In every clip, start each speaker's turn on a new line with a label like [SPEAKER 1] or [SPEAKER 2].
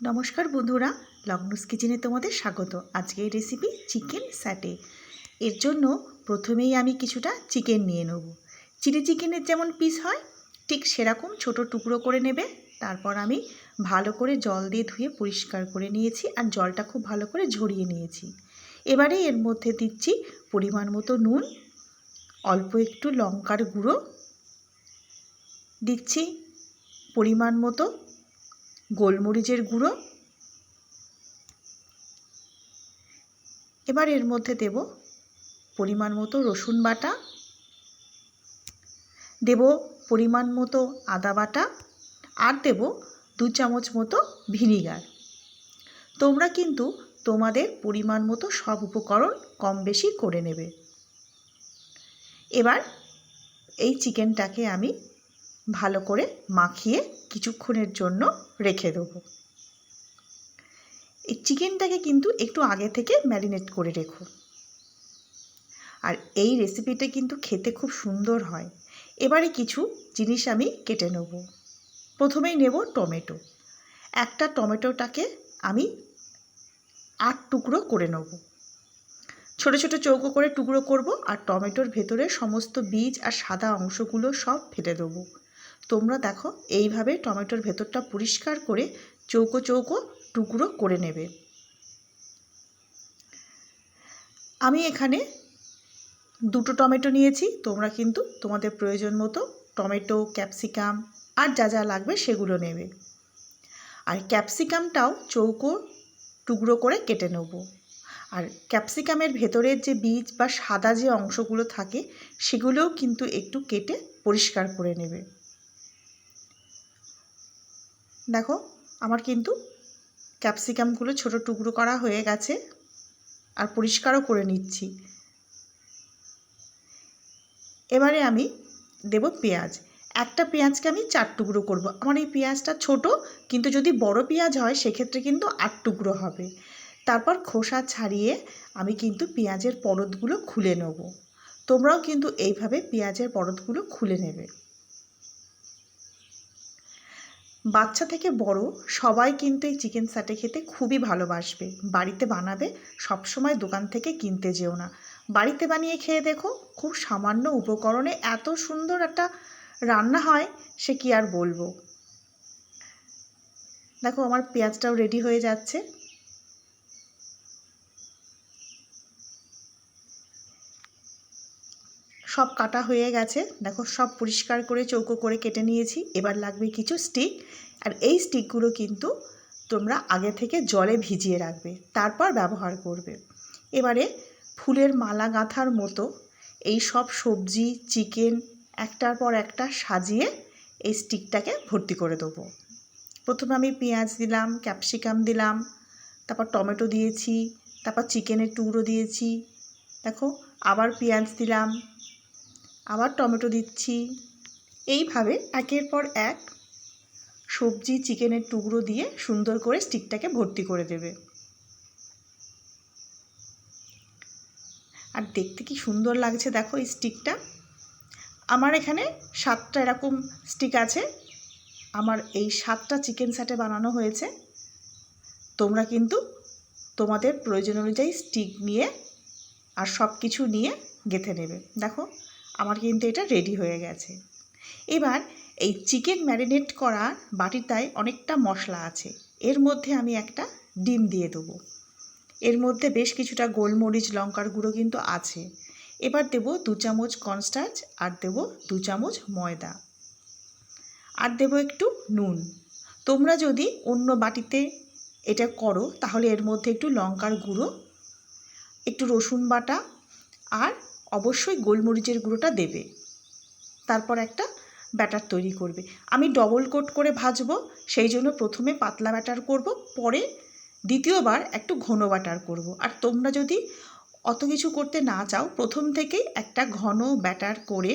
[SPEAKER 1] নমস্কার বন্ধুরা, লগ্নস কিচেনে তোমাদের স্বাগত। আজকের রেসিপি চিকেন স্যাটে। এর জন্য প্রথমেই আমি কিছুটা চিকেন নিয়ে নেব। চিলি চিকেনের যেমন পিস হয় ঠিক সেরকম ছোট টুকরো করে নেবে। তারপর আমি ভালো করে জল দিয়ে ধুয়ে পরিষ্কার করে নিয়েছি আর জলটা খুব ভালো করে ঝরিয়ে নিয়েছি। এবারে এর মধ্যে দিচ্ছি পরিমাণ মতো নুন, অল্প একটু লঙ্কার গুঁড়ো, দিচ্ছি পরিমাণ মতো গোলমরিচের গুঁড়ো। এবার এর মধ্যে দেব পরিমাণ মতো রসুন বাটা, দেব পরিমাণ মতো আদা বাটা, আর দেব 2 চামচ মতো ভিনিগার। তোমরা কিন্তু তোমাদের পরিমাণ মতো সব উপকরণ কম বেশি করে নেবে। এবার এই চিকেনটাকে আমি ভালো করে মাখিয়ে কিছুক্ষণের জন্য রেখে দেবো। এই চিকেনটাকে কিন্তু একটু আগে থেকে ম্যারিনেট করে রেখো। আর এই রেসিপিটা কিন্তু খেতে খুব সুন্দর হয়। এবারে কিছু জিনিস আমি কেটে নেব। প্রথমেই নেব টমেটো। একটা টমেটোটাকে আমি 8 টুকরো করে নেব। ছোট ছোট চৌকো করে টুকরো করব আর টমেটোর ভেতরে সমস্ত বীজ আর সাদা অংশগুলো সব ফেলে দেবো। তোমরা দেখো এইভাবে টমেটোর ভেতরটা পরিষ্কার করে চৌকো চৌকো টুকরো করে নেবে। আমি এখানে 2টো টমেটো নিয়েছি। তোমরা কিন্তু তোমাদের প্রয়োজন মতো টমেটো, ক্যাপসিকাম আর যা যা লাগবে সেগুলো নেবে। আর ক্যাপসিকামটাও চৌকো টুকরো করে কেটে নেব। আর ক্যাপসিকামের ভেতরের যে বীজ বা সাদা যে অংশগুলো থাকে সেগুলোও কিন্তু একটু কেটে পরিষ্কার করে নেবে। দেখো আমার কিন্তু ক্যাপসিকামগুলো ছোট টুকরো করা হয়ে গেছে আর পরিষ্কারও করে নিচ্ছি। এবারে আমি দেব পেঁয়াজ। একটা পেঁয়াজকে আমি 4 টুকরো করব। আমার এই পেঁয়াজটা ছোট, কিন্তু যদি বড় পেঁয়াজ হয় সেক্ষেত্রে কিন্তু 8 টুকরো হবে। তারপর খোসা ছাড়িয়ে আমি কিন্তু পেঁয়াজের পরতগুলো খুলে নেব। তোমরাও কিন্তু এইভাবে পেঁয়াজের পরতগুলো খুলে নেবে। বাচ্চা থেকে বড় সবাই কিন্তু এই চিকেন স্যাটে খেতে খুবই ভালোবাসবে। বাড়িতে বানাবে, সবসময় দোকান থেকে কিনতে যেও না। বাড়িতে বানিয়ে খেয়ে দেখো, খুব সামান্য উপকরণে এত সুন্দর একটা রান্না হয়, সে কি আর বলবো। দেখো আমার পেঁয়াজটাও রেডি হয়ে যাচ্ছে। সব কাটা হয়ে গেছে। দেখো সব পরিষ্কার করে চৌকো করে কেটে নিয়েছি। এবার লাগবে কিছু স্টিক। আর এই স্টিকগুলো কিন্তু তোমরা আগে থেকে জলে ভিজিয়ে রাখবে, তারপর ব্যবহার করবে। এবারে ফুলের মালা গাঁথার মতো এই সব সবজি, চিকেন একটার পর একটা সাজিয়ে এই স্টিকটাকে ভর্তি করে দেবো। প্রথমে আমি পেঁয়াজ দিলাম, ক্যাপসিকাম দিলাম, তারপর টমেটো দিয়েছি, তারপর চিকেনের টুকরো দিয়েছি। দেখো আবার পেঁয়াজ দিলাম, আবার টমেটো দিচ্ছি। এইভাবে একের পর এক সবজি, চিকেনের টুকরো দিয়ে সুন্দর করে স্টিকটাকে ভর্তি করে দেবে। আর দেখতে কি সুন্দর লাগছে দেখো এই স্টিকটা। আমার এখানে 7টা এরকম স্টিক আছে। আমার এই 7টা চিকেন স্যাটে বানানো হয়েছে। তোমরা কিন্তু তোমাদের প্রয়োজন অনুযায়ী স্টিক নিয়ে আর সব কিছু নিয়ে গেঁথে নেবে। দেখো আমার কিন্তু এটা রেডি হয়ে গেছে। এবার এই চিকেন ম্যারিনেট করা বাটিটায় অনেকটা মশলা আছে। এর মধ্যে আমি একটা ডিম দিয়ে দেবো। এর মধ্যে বেশ কিছুটা গোলমরিচ, লঙ্কার গুঁড়ো কিন্তু আছে। এবার দেব 2 চামচ কর্নস্টার্চ, আর দেব 2 চামচ ময়দা, আর দেব একটু নুন। তোমরা যদি অন্য বাটিতে এটা করো তাহলে এর মধ্যে একটু লঙ্কার গুঁড়ো, একটু রসুন বাটা আর অবশ্যই গোলমরিচের গুঁড়োটা দেবে। তারপর একটা ব্যাটার তৈরি করবে। আমি ডবল কোট করে ভাজবো, সেই জন্য প্রথমে পাতলা ব্যাটার করব, পরে দ্বিতীয়বার একটু ঘন ব্যাটার করব। আর তোমরা যদি অত কিছু করতে না চাও, প্রথম থেকেই একটা ঘন ব্যাটার করে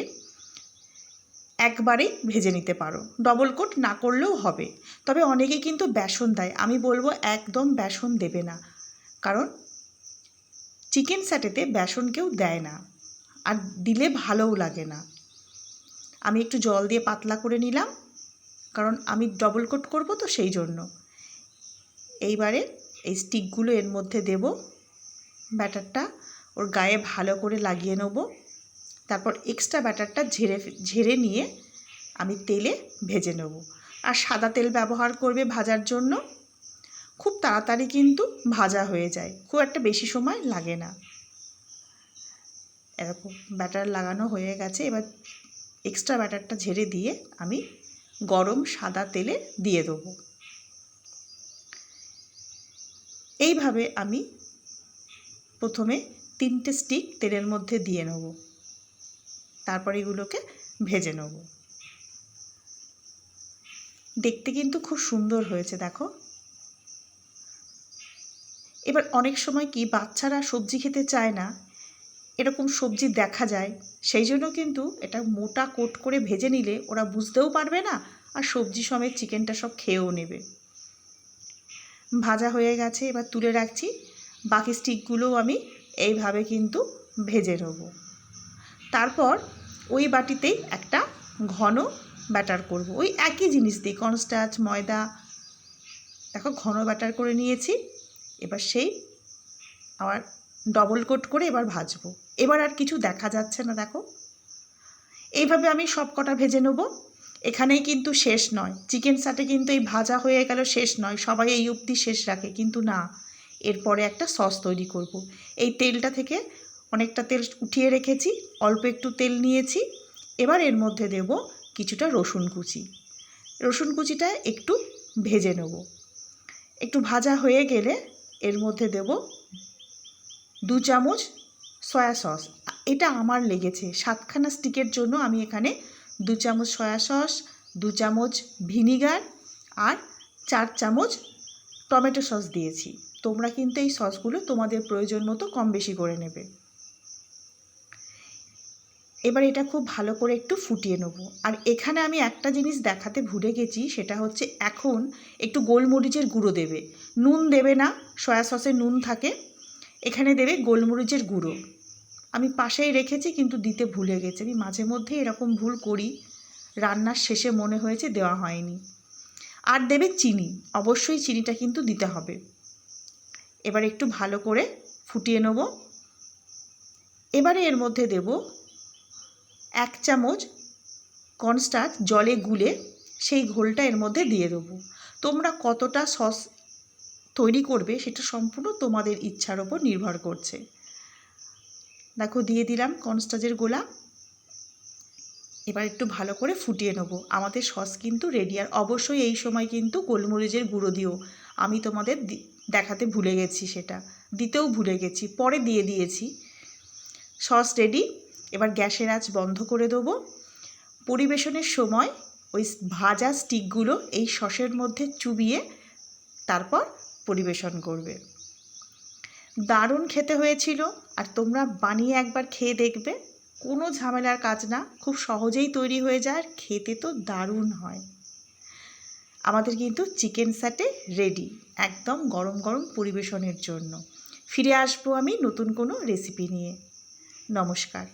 [SPEAKER 1] একবারেই ভেজে নিতে পারো। ডবল কোট না করলেও হবে। তবে অনেকে কিন্তু বেসন দেয়, আমি বলবো একদম বেসন দেবে না, কারণ চিকেন স্যাটেতে বেসন কেউ দেয় না, আর দিলে ভালোও লাগে না। আমি একটু জল দিয়ে পাতলা করে নিলাম, কারণ আমি ডবল কোট করব তো সেই জন্য। এইবারে এই স্টিকগুলো এর মধ্যে দেব, ব্যাটারটা ওর গায়ে ভালো করে লাগিয়ে নেব। তারপর এক্সট্রা ব্যাটারটা ঝেড়ে নিয়ে আমি তেলে ভেজে নেব। আর সাদা তেল ব্যবহার করবে ভাজার জন্য, খুব তাড়াতাড়ি কিন্তু ভাজা হয়ে যায়, খুব একটা বেশি সময় লাগে না। এরকম ব্যাটার লাগানো হয়ে গেছে। এবার এক্সট্রা ব্যাটারটা ঝেড়ে দিয়ে আমি গরম সাদা তেলে দিয়ে দেবো। এইভাবে আমি প্রথমে 3টে স্টিক তেলের মধ্যে দিয়ে নেব, তারপর এগুলোকে ভেজে নেব। দেখতে কিন্তু খুব সুন্দর হয়েছে, দেখো। এবার অনেক সময় কি বাচ্চারা সবজি খেতে চায় না, এরকম সবজি দেখা যায়, সেই জন্য কিন্তু এটা মোটা কোট করে ভেজে নিলে ওরা বুঝতেও পারবে না, আর সবজি সমেত চিকেনটা সব খেয়েও নেবে। ভাজা হয়ে গেছে, এবার তুলে রাখছি। বাকি স্টিকগুলোও আমি এইভাবে কিন্তু ভেজে নেব। তারপর ওই বাটিতেই একটা ঘন ব্যাটার করব, ওই একই জিনিস দিয়ে কর্নস্টার্চ, ময়দা, দেখো ঘন ব্যাটার করে নিয়েছি। এবার সেই আবার ডবল কোট করে এবার ভাজবো। এবার আর কিছু দেখা যাচ্ছে না, দেখো। এইভাবে আমি সব কটা ভেজে নেব। এখানেই কিন্তু শেষ নয়, চিকেন স্যাটে কিন্তু এই ভাজা হয়ে গেল শেষ নয়, সবাই এই অবধি শেষ রাখে, কিন্তু না, এরপরে একটা সস তৈরি করব। এই তেলটা থেকে অনেকটা তেল উঠিয়ে রেখেছি, অল্প একটু তেল নিয়েছি। এবার এর মধ্যে দেব কিছুটা রসুন কুচি। রসুন কুচিটা একটু ভেজে নেব। একটু ভাজা হয়ে গেলে এর মধ্যে দেব 2 চামচ সয়া সস। এটা আমার লেগেছে, 7খানা স্টিকের জন্য আমি এখানে 2 চামচ সয়া সস, 2 চামচ ভিনিগার আর 4 চামচ টমেটো সস দিয়েছি। তোমরা কিন্তু এই সসগুলো তোমাদের প্রয়োজন মতো কম বেশি করে নেবে। এবার এটা খুব ভালো করে একটু ফুটিয়ে নেব। আর এখানে আমি একটা জিনিস দেখাতে ভুলে গেছি, সেটা হচ্ছে এখন একটু গোলমরিচের গুঁড়ো দেবে। নুন দেবে না, সয়া সসে নুন থাকে, এখানে দেবে গোলমরিচের গুঁড়ো। আমি পাশেই রেখেছি কিন্তু দিতে ভুলে গেছি। আমি মাঝে মধ্যে এরকম ভুল করি, রান্নার শেষে মনে হয়েছে দেওয়া হয়নি। আর দেবে চিনি, অবশ্যই চিনিটা কিন্তু দিতে হবে। এবার একটু ভালো করে ফুটিয়ে নেব। এবারে এর মধ্যে দেব 1 চামচ কর্নস্টার্চ জলে গুলে, সেই ঘোলটা এর মধ্যে দিয়ে দেবো। তোমরা কতটা সস তৈরি করবে সেটা সম্পূর্ণ তোমাদের ইচ্ছার ওপর নির্ভর করছে। দেখো দিয়ে দিলাম কর্নস্টার্চের গোলা। এবার একটু ভালো করে ফুটিয়ে নেব। আমাদের সস কিন্তু রেডি। আর অবশ্যই এই সময় কিন্তু গোলমরিচের গুঁড়ো দিও, আমি তোমাদের দেখাতে ভুলে গেছি, সেটা দিতেও ভুলে গেছি, পরে দিয়ে দিয়েছি। Sauce ready. এবার গ্যাসের আঁচ বন্ধ করে দেবো। পরিবেশনের সময় ওই ভাজা স্টিকগুলো এই সসের মধ্যে চুবিয়ে তারপর পরিবেশন করবে। দারুণ খেতে হয়েছিল। আর তোমরা বানিয়ে একবার খেয়ে দেখবে, কোনো ঝামেলার কাজ না, খুব সহজেই তৈরি হয়ে যায়, আর খেতে তো দারুণ হয়। আমাদের কিন্তু চিকেন স্যাটে রেডি, একদম গরম গরম পরিবেশনের জন্য। ফিরে আসবো আমি নতুন কোনো রেসিপি নিয়ে। নমস্কার।